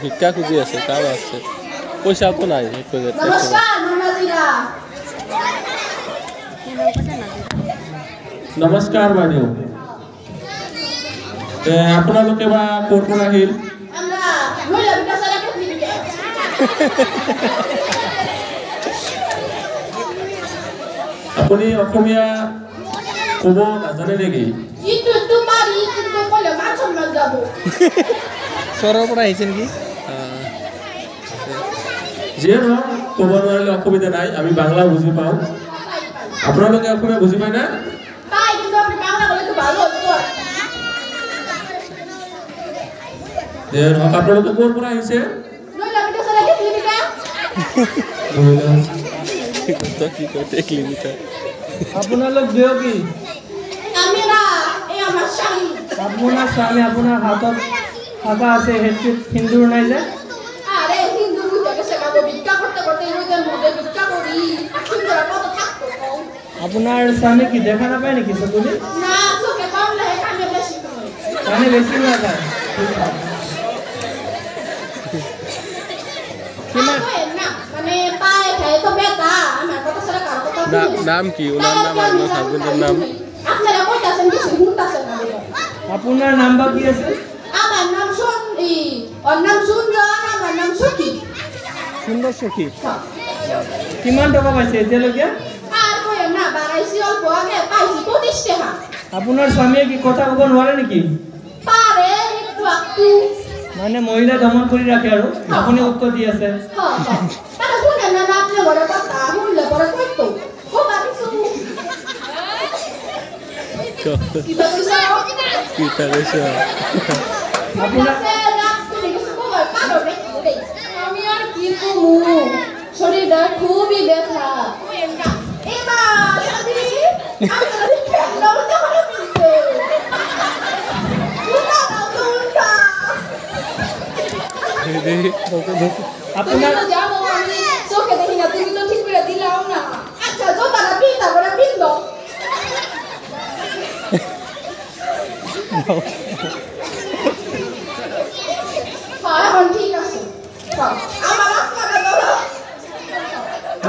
ভিক্ষা খুঁজি আছে কাম আছে পয়সা তো নাই নমস্কাৰ বাইদেউ আপোনালোকে বা ক'ৰ পৰা আহিল আপুনি অসমীয়া ক'ব নাজানে নেকি চৰৰ পৰা আহিছে নেকি যিয়ে নহওক ক'ব নোৱাৰিলে অসুবিধা নাই আমি বাংলা বুজি পাওঁ আপোনালোকে অসমীয়া বুজি পায় না আপোনালোকে ক'ৰ পৰা আহিছে আপোনালোক দিও কি আপোনাৰ স্বামী আপোনাৰ হাতত থাকা আছে সেইটো হিন্দুৰ নাই যে আপোনাৰ স্বামী কি দেখা নাপায় নেকি চকুলি কানে বেছি নাযায় নাম কি ওনার নাম আর ওনার হাজবেন্ডের নাম আপনার নাম বা কি আছে আমার নাম সুন্দর আমার নাম সখী সুন্দর সখী কিমান টাকা পাইছে এতিয়ালৈকে আর কইম না বাড়াইছি অল্প আগে পাইছি 25 টাকা আপনার স্বামীয়ে কি কথা কব নোৱাৰে নেকি পারে একটু একটু মানে মহিলা দমন কৰি রাখে আৰু আপুনি উত্তৰ দি আছে তাহলে শুনেন না আপনি বড় কথা শুনলে বড় কইতো ও বাকি শুধু কি বলছো কি তারেছে আপনার আমি আর কি কমু শরীরটা খুবই ব্যথা এবার সাথী আমাদের খেলাও তো হলো কিন্তু আপনার জানো আমি চোখে দেখি না তুমি তো ঠিক করে দিলাও না আচ্ছা জোতাটা পিন্তা করে পিন্দো এখন ঠিক আছে আমার রাস্তাটা ধরো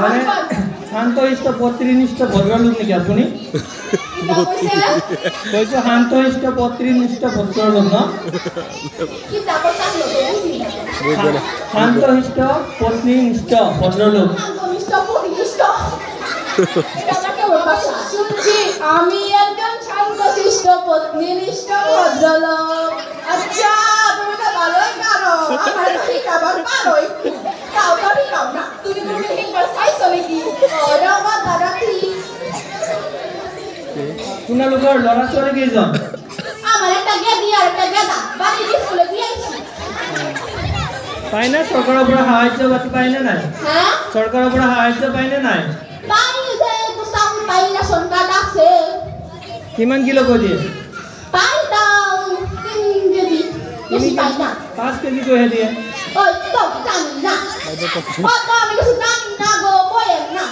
মানে শান্তশিষ্ট পত্নীনিষ্ঠ ভদ্রলোক নেকি আপুনি কৈছো শান্তশিষ্ট পত্নীনিষ্ঠ ভদ্রলোক ন কি তারপর থাকলো তো বুঝি শান্তশিষ্ট পত্নীনিষ্ঠ ভদ্রলোক শুনছি আমি একজন শান্তশিষ্ট পত্নীনিষ্ঠ ভদ্রলোক আচ্ছা তুমি তো ভালোই পারো আমার ঠিক আবার পারো একটু তাও তো ঠিক না তুমি একবার চাইছো নাকি আমার দাদা ঠিক আপোনালোকৰ ল'ৰা ছোৱালী কেইজন আমার একটা গেদি আর একটা গেদা বাড়ি স্কুলে দিয়েছি পায় না চৰকাৰৰ পৰা সাহায্য বাতি পায় না নাই হ্যাঁ চৰকাৰৰ পৰা সাহায্য পায় না নাই পাই যে পুস্তাম পাই না সন্তান আছে কিমান কিলো কৈ দিয়ে পাই দাও 3 গেদি বেশি পাই না 5 কেজি কৈ দিয়ে ওই তো জানি না ও তো আমি কিছু জানি না গো বলেন না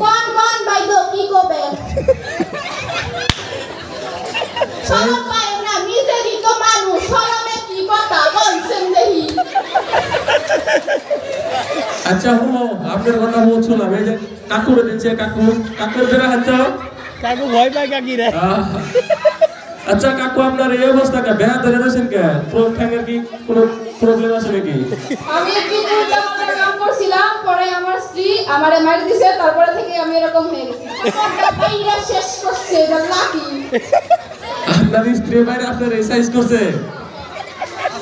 কোন কোন বাইদো কি করবে সরম পাই না নিজেরই তো মানুষ সরমে কি কথা বলছেন দেখি আচ্ছা হলো আপনার কথা বলছিলাম এই যে কাকুরে দিচ্ছে কাকুর বেড়া হাত কাকু ভয় পায় কাকি রে আচ্ছা কাকু আপনার এই অবস্থা কে বেড়া ধরে রয়েছেন কে ঠ্যাঙের কি কোনো প্রবলেম আছে নাকি আমি কি দুর্দান্ত কাম করছিলাম পরে আমার স্ত্রী আমারে মারি দিয়েছে তারপরে থেকে আমি এরকম হয়ে গেছি বাইরে শেষ করছে এটা লাকি আপনার স্ত্রী বাইরে আপনার এক্সারসাইজ করছে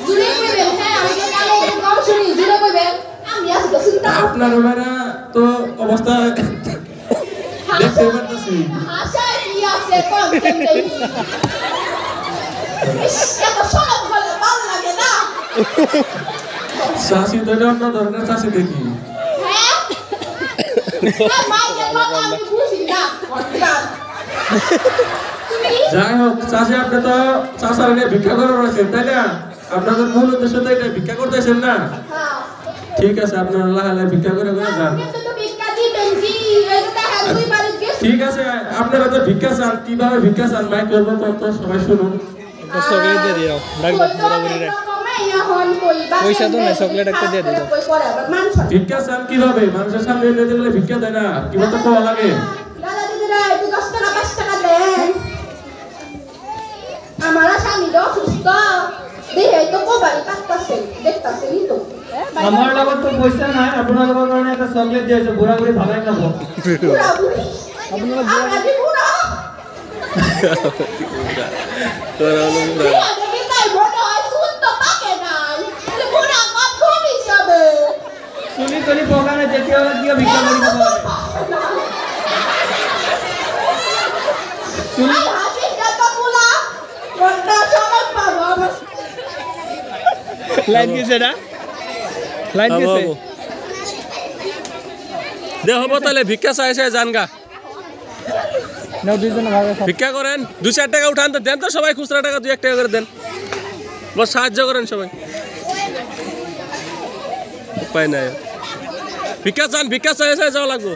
জুড়ে কইবেন হ্যাঁ আমি তো কালে কম শুনি জুড়ে কইবেন আমি আজকে তো চিন্তা আপনার বাইরে তো অবস্থা দেখতে পারতেছি আশা কি আছে কোন দেই এত সরব বলে ভালো লাগে না শাসি তো অন্য ধরনের শাসি দেখি হ্যাঁ মাইকে কথা আমি বুঝি না তুমি যাই হোক চাষি আপনি তো চাষার নিয়ে ভিক্ষা করে রয়েছেন তাই না আপনাদের মূল উদ্দেশ্য তো এটা ভিক্ষা করতেছেন না হ্যাঁ ঠিক আছে আপনারা লাহালে ভিক্ষা করে করে যান। কিন্তু তো ভিক্ষা দিবেন কি? এই তো দেখা দুই বাড়ি গেছে। ঠিক আছে আপনারা তো ভিক্ষা চান, কিভাবে ভিক্ষা চান ভাই করবো কত সবাই শুনুন। চকলেট দিয়ে দিও ডাকবা বরাবরই রে পয়সা তো নাই, চকলেট একটা দিয়ে দিও। ভিক্ষা চান কিভাবে? মানুষের সামনে এনে দিলে ভিক্ষা দেয় না, কিভাবে তো পাওয়া লাগে। দাদা দিদিরা একটু 10 টাকা 5 টাকা দেন। আমার স্বামী অসুস্থ, দেহে তো কোবারি কাটতাছে, দেখতাছে নি তো। আমার লগত তো পয়সা নাই, আপোনালোকৰ কাৰণে এটা চকলেট দি আছো, বুঢ়া বুঢ়ী ভালাই খাব। বুড়া বুড়ি আমরা কি বুড়া? তোরা হলো বুড়া। বিয়া দেখে তাই বড় হয়, সুদ তো পাকে নাই। তাহলে বুড়া কত হিসাবে? চুলি চুলি পকা নাই, তেতিয়াহ'লে কিয় ভিক্ষা কৰি খাব লাগে? চুলি আর হাসিস না তো বুড়া, বড় সবাই পাবো আমার। লাইন গেছে না? লাইন গেছে। দে হবো তাহলে ভিক্ষা চাই চাই যান গা। নাও দুইজনে ভাগে খাও। ভিক্ষা করেন 2-4 টাকা উঠান তো, দেন তো সবাই খুচরা টাকা 2-1 টাকা করে দেন, বস সাহায্য করেন সবাই। উপায় নাই, ভিক্ষা চান, ভিক্ষা চাই চাই যাওয়া লাগবো।